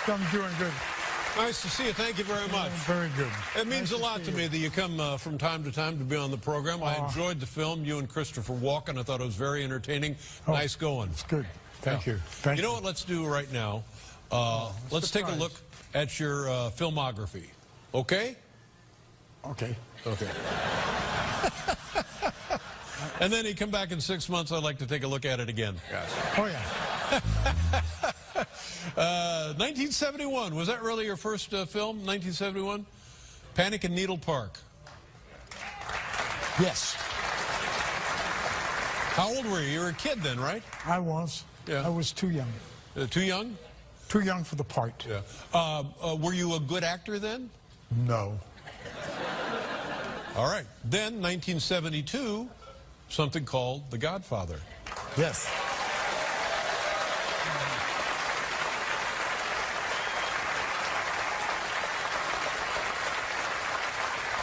I'm doing good. Nice to see you. Thank you very much. Very good. It means Nice a lot to me that you come from time to time to be on the program. I enjoyed the film, you and Christopher Walken. I thought it was very entertaining. Nice going. It's good. Thank you. Thank you know what let's do right now? Let's take a look at your filmography. Okay? Okay. Okay. And then you come back in 6 months, I'd like to take a look at it again. Oh, yeah. 1971, was that really your first film, 1971? Panic in Needle Park. Yes. How old were you? You were a kid then, right? I was. Yeah. I was too young. Too young? Too young for the part. Yeah. Were you a good actor then? No. All right. Then, 1972, something called The Godfather. Yes.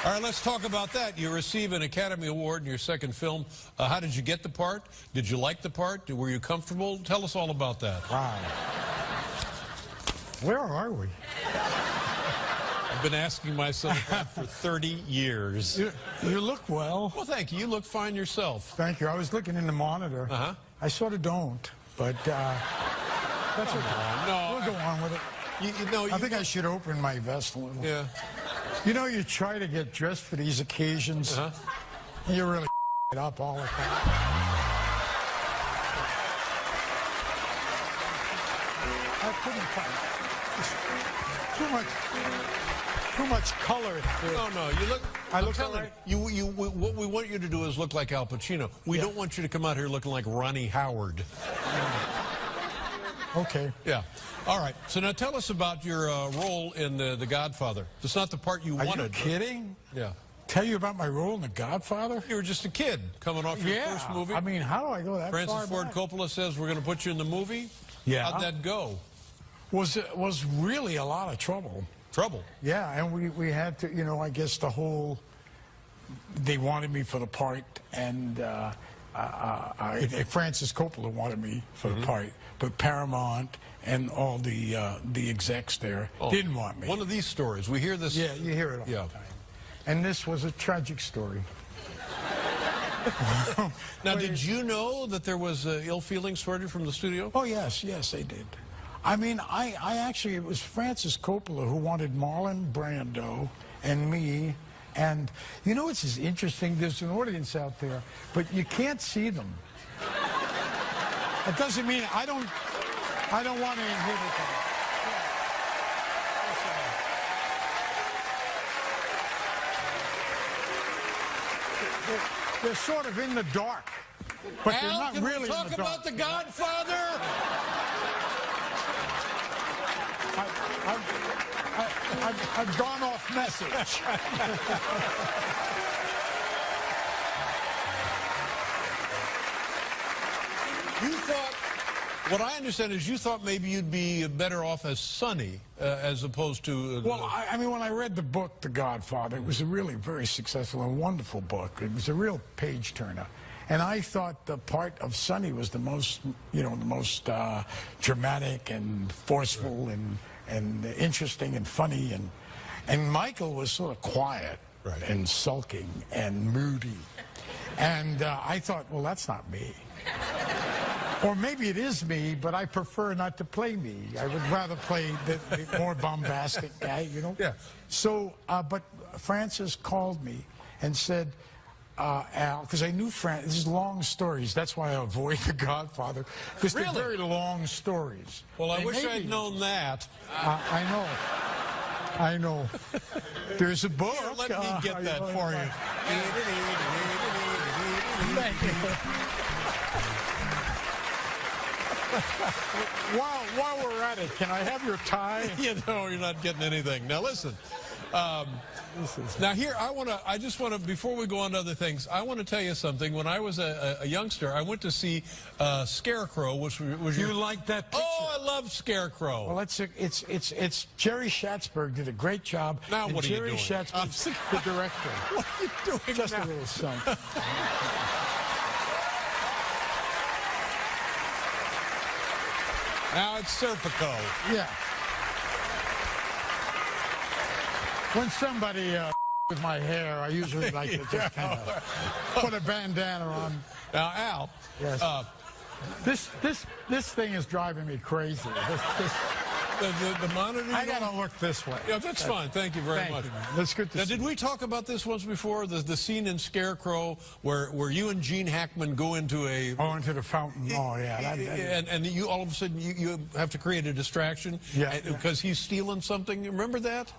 All right, let's talk about that. You receive an Academy Award in your second film. How did you get the part? Did you like the part? Were you comfortable? Tell us all about that. Wow. Where are we? I've been asking myself that for 30 years. You look well. Well, thank you. You look fine yourself. Thank you. I was looking in the monitor. Uh-huh. I sort of don't, but that's okay. No, we'll go on with it. I think I should open my vest a little. Yeah. You know, you try to get dressed for these occasions, and you really it up all the time. I couldn't too much color. No, you look. I look telling you, what we want you to do is look like Al Pacino. We don't want you to come out here looking like Ronnie Howard. Okay. Yeah. All right. So now tell us about your role in The Godfather. It's not the part you wanted. Are you kidding? Yeah. Tell you about my role in The Godfather? You were just a kid coming off your first movie. I mean, how do I go that far Francis Ford back? Coppola says we're going to put you in the movie. Yeah. How'd that go? Was really a lot of trouble. Trouble? Yeah, and we had to, you know, I guess the whole, they wanted me for the part, and Francis Coppola wanted me for the part, but Paramount and all the execs there didn't want me. One of these stories, we hear this. Yeah, you hear it all the time. And this was a tragic story. Now, did you know that there was ill feelings toward you from the studio? Oh, yes, they did. I mean, I actually, it was Francis Coppola who wanted Marlon Brando and me. And you know what's interesting? There's an audience out there, but you can't see them. It doesn't mean I don't want to inhibit them. They're sort of in the dark, but they're not really in the dark. Talk about The Godfather. I've gone off message. You thought, what I understand is you thought maybe you'd be better off as Sonny as opposed to... Well, I mean, when I read the book, The Godfather, it was a really very successful and wonderful book. It was a real page-turner. And I thought the part of Sonny was the most, you know, the most dramatic and forceful and interesting and funny. And Michael was sort of quiet and sulking and moody. And I thought, well, that's not me. Or maybe it is me, but I prefer not to play me. I would rather play the more bombastic guy, you know? Yeah. So, but Francis called me and said, Al, because I knew Francis, this is long stories, that's why I avoid The Godfather, because they're very long stories. Well, I wish I'd known that. I know. There's a book. Here, let me get that for you. Thank you. While we're at it, can I have your tie? You know, you're not getting anything. Now listen. Now here, I just want to, before we go on to other things, I want to tell you something. When I was a youngster, I went to see Scarecrow, which was You like that picture? Oh, I love Scarecrow. Well, it's Jerry Schatzberg did a great job. Now what are you doing? Jerry Schatzberg, the director. What are you doing Just now? a little something. Now it's Serpico. Yeah. When somebody with my hair, I usually like to just kind of put a bandana on. Now, Al. Yes. This thing is driving me crazy. The monitor. I gotta look this way. Yeah, that's fine. Thank you very much. You, man. That's good to now, see. did we talk about this once before? The scene in Scarecrow where you and Gene Hackman go into a into the fountain. Oh yeah. And you all of a sudden you have to create a distraction. Yeah. Because he's stealing something. Remember that?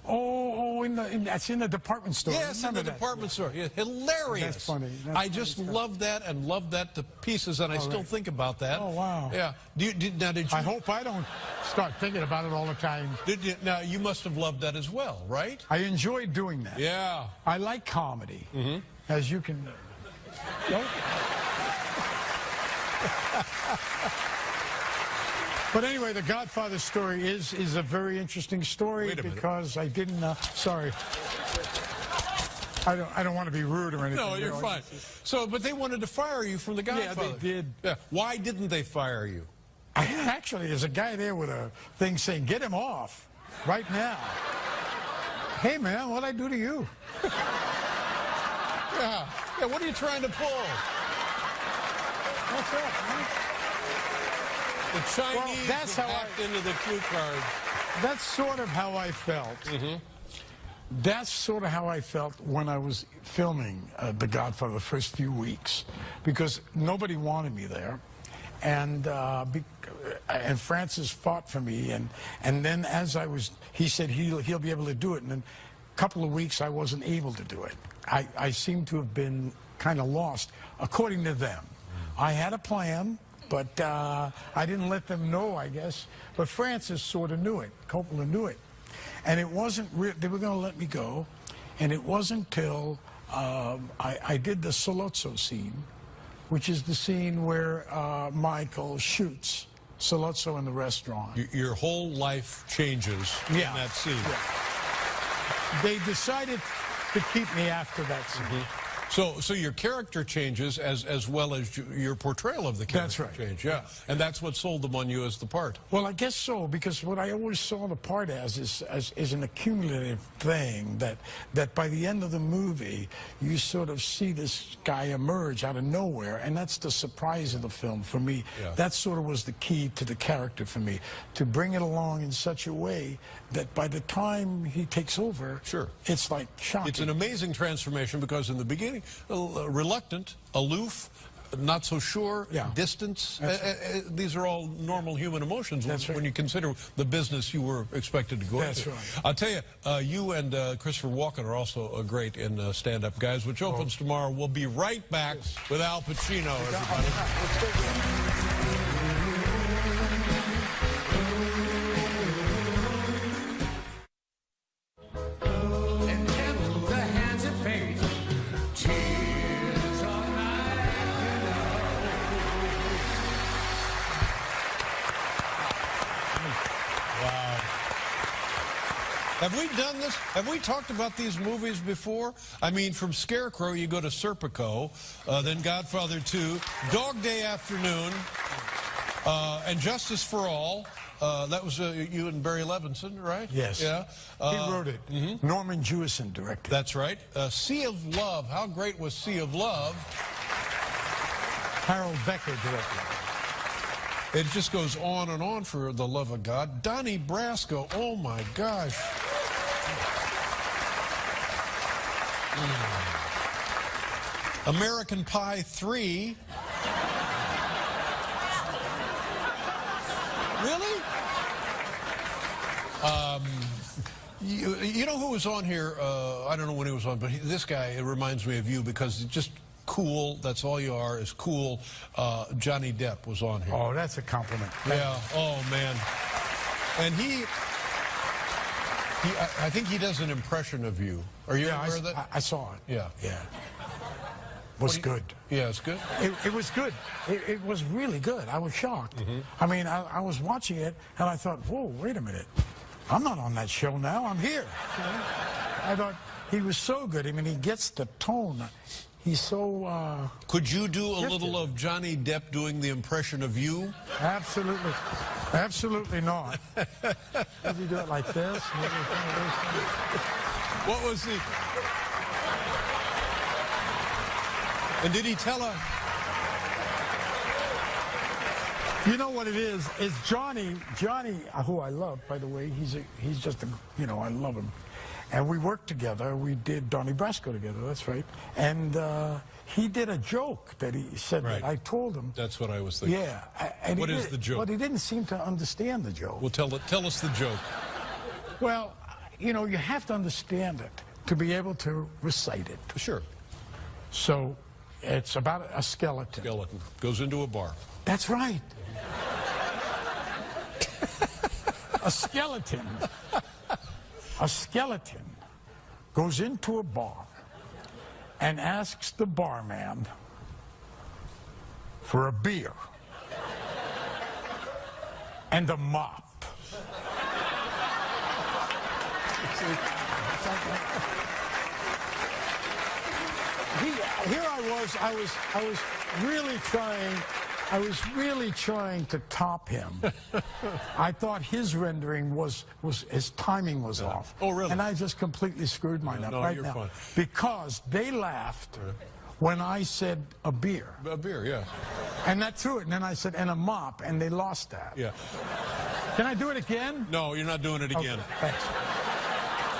That's in the department store. Yes, in the department store. Yeah, hilarious. That's funny. I just love that and love that to pieces, and I still think about that. Oh wow. Yeah. Did you? I hope I don't start thinking about it all the time. Now, you must have loved that as well, right? I enjoyed doing that. Yeah. I like comedy, as you can. But anyway, the Godfather story is a very interesting story because I didn't. Sorry. I don't want to be rude or anything. No, you're fine. So, but they wanted to fire you from the Godfather. Yeah, they did. Yeah. Why didn't they fire you? Actually, there's a guy there with a thing saying, "Get him off right now." Hey, man, what'd I do to you? Yeah. What are you trying to pull? What's up, man? The Chinese that's how hacked into the cue card. That's sort of how I felt. That's sort of how I felt when I was filming The Godfather the first few weeks, because nobody wanted me there. And Francis fought for me, and then as he said he'll be able to do it, and in a couple of weeks I wasn't able to do it. I seemed to have been kind of lost, according to them. I had a plan, but I didn't let them know, I guess. But Francis sort of knew it. Coppola knew it, and it wasn't. They were going to let me go, and it wasn't till I did the Sollozzo scene, which is the scene where Michael shoots Sollozzo in the restaurant. Your whole life changes in that scene. Yeah. They decided to keep me after that scene. So your character changes as well as your portrayal of the character. That's right. Change, yeah. And that's what sold them on you as the part. Well, I guess so, because what I always saw the part as is an accumulative thing, that by the end of the movie, you sort of see this guy emerge out of nowhere, and that's the surprise of the film for me. Yeah. That sort of was the key to the character for me, to bring it along in such a way that by the time he takes over, it's like shocking. It's an amazing transformation, because in the beginning, reluctant, aloof, not so sure, distance. These are all normal human emotions when you consider the business you were expected to go into. That's right. I'll tell you, you and Christopher Walken are also great in stand-up, guys, which opens tomorrow. We'll be right back with Al Pacino, everybody. Have we done this? Have we talked about these movies before? I mean, from Scarecrow, you go to Serpico, then Godfather 2, Dog Day Afternoon, and Justice for All. That was you and Barry Levinson, right? Yes. Yeah. He wrote it. Norman Jewison directed. That's right. Sea of Love. How great was Sea of Love? Harold Becker directed. It just goes on and on, for the love of God. Donnie Brasco. Oh, my gosh. American Pie 3. Really? You know who was on here? I don't know when he was on, but this guy, it reminds me of you, because it's just cool. That's all you are, is cool. Johnny Depp was on here. Oh, that's a compliment. Yeah. Oh, man. And I think he does an impression of you. Are you aware of that? I saw it. Yeah. Yeah. Was good. Yeah, it's good. It was good. It was really good. I was shocked. I mean, I was watching it, and I thought, whoa, wait a minute. I'm not on that show now. I'm here. I thought he was so good. I mean, he gets the tone. He's so... Could you do a gifted. little of Johnny Depp doing the impression of you? Absolutely. Absolutely not. Does he do it like this? Maybe one of those things? What was the... And did he tell her? You know what it is Johnny, who I love, by the way, he's just a, you know, I love him. And we worked together. We did Donnie Brasco together, that's right. And he did a joke that he said that I told him. That's what I was thinking. Yeah. And what is the joke? But he didn't seem to understand the joke. Well, tell us the joke. Well, you know, you have to understand it to be able to recite it. Sure. So it's about a skeleton. Skeleton goes into a bar. That's right. A skeleton goes into a bar and asks the barman for a beer and a mop. Here I was really trying to top him. I thought his rendering was his timing was off. Oh, really? And I just completely screwed mine up right now. Fine. Because they laughed when I said a beer. A beer, yeah. And that threw it. And then I said, and a mop, and they lost that. Yeah. Can I do it again? No, you're not doing it again. Okay, thanks.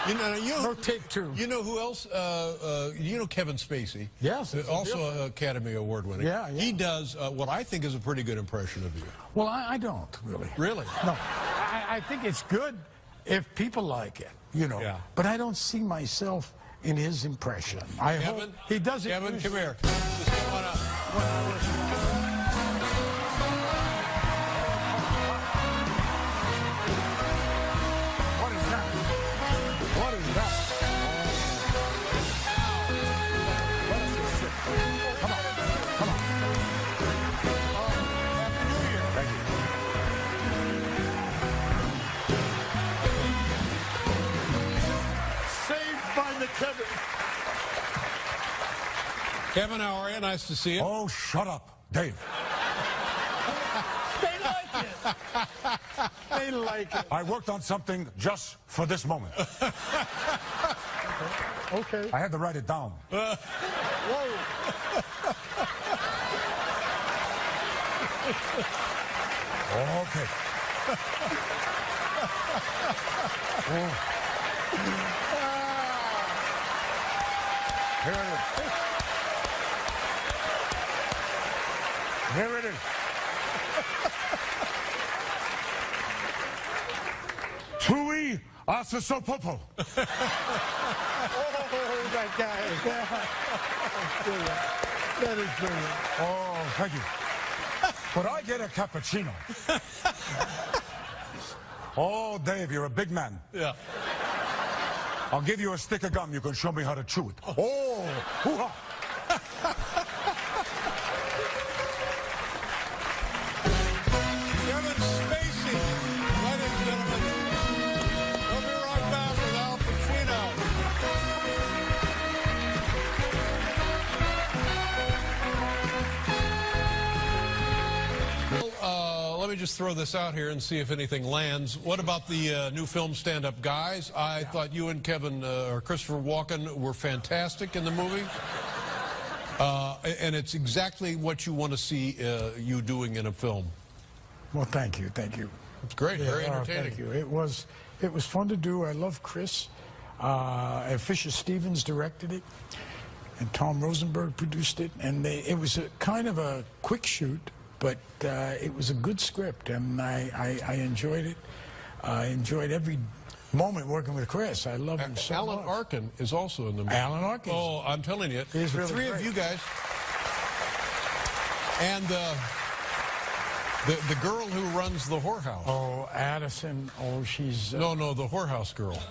No, take two. You know who else? You know Kevin Spacey? Yes. Also Academy Award winning. Yeah. He does what I think is a pretty good impression of you. Well, I don't, really. Really? No. I think it's good if people like it, you know. Yeah. But I don't see myself in his impression. I hope he does it. Kevin, come here. Just come on up. Kevin, how are you? Nice to see you. Oh, shut up, Dave. They like it. They like it. I worked on something just for this moment. Okay. I had to write it down. Whoa. Okay. Here it is. Here it is. Tui Asasopopo. Oh, that guy. That is brilliant. Oh, thank you. Could I get a cappuccino? Oh, Dave, you're a big man. Yeah. I'll give you a stick of gum. You can show me how to chew it. Oh, hoo-ha. Kevin Spacey, ladies and gentlemen. We'll be right back with Al Pacino. Let me just throw this out here and see if anything lands. What about the new film Stand Up Guys? I thought you and Kevin, or Christopher Walken, were fantastic in the movie. And it's exactly what you want to see you doing in a film. Well, thank you. It's great, very entertaining. Thank you. It was fun to do. I love Chris. And Fisher Stevens directed it, and Tom Rosenberg produced it. And it was a kind of a quick shoot, but it was a good script, and I enjoyed it. I enjoyed every moment working with Chris. I love him so Alan much. Arkin is also in the movie. Alan Arkin. Oh, I'm telling you, He's the really three great. of you guys, and the girl who runs the whorehouse. Oh, Addison. Oh, she's... No, the whorehouse girl.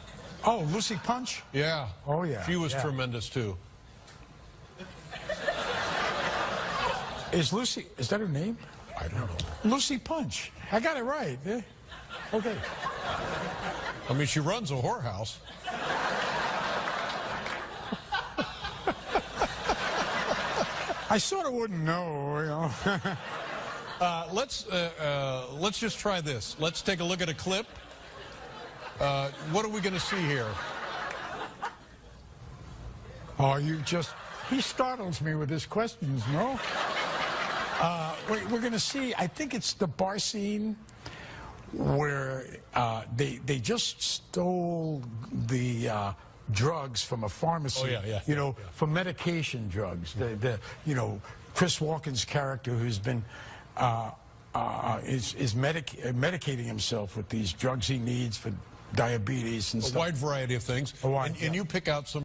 Oh, Lucy Punch? Yeah. Oh, yeah. She was yeah. tremendous, too. Is that her name? I don't know. Lucy Punch. I got it right. Yeah. Okay. I mean, she runs a whorehouse. I sort of wouldn't know, you know. Let's just try this. Let's take a look at a clip. What are we going to see here? Oh, he startles me with his questions, no? We're going to see, I think it's the bar scene where they just stole the drugs from a pharmacy, for medication drugs. Chris Walken's character, who's been is medicating himself with these drugs he needs for diabetes and stuff. A wide variety of things. And you pick out some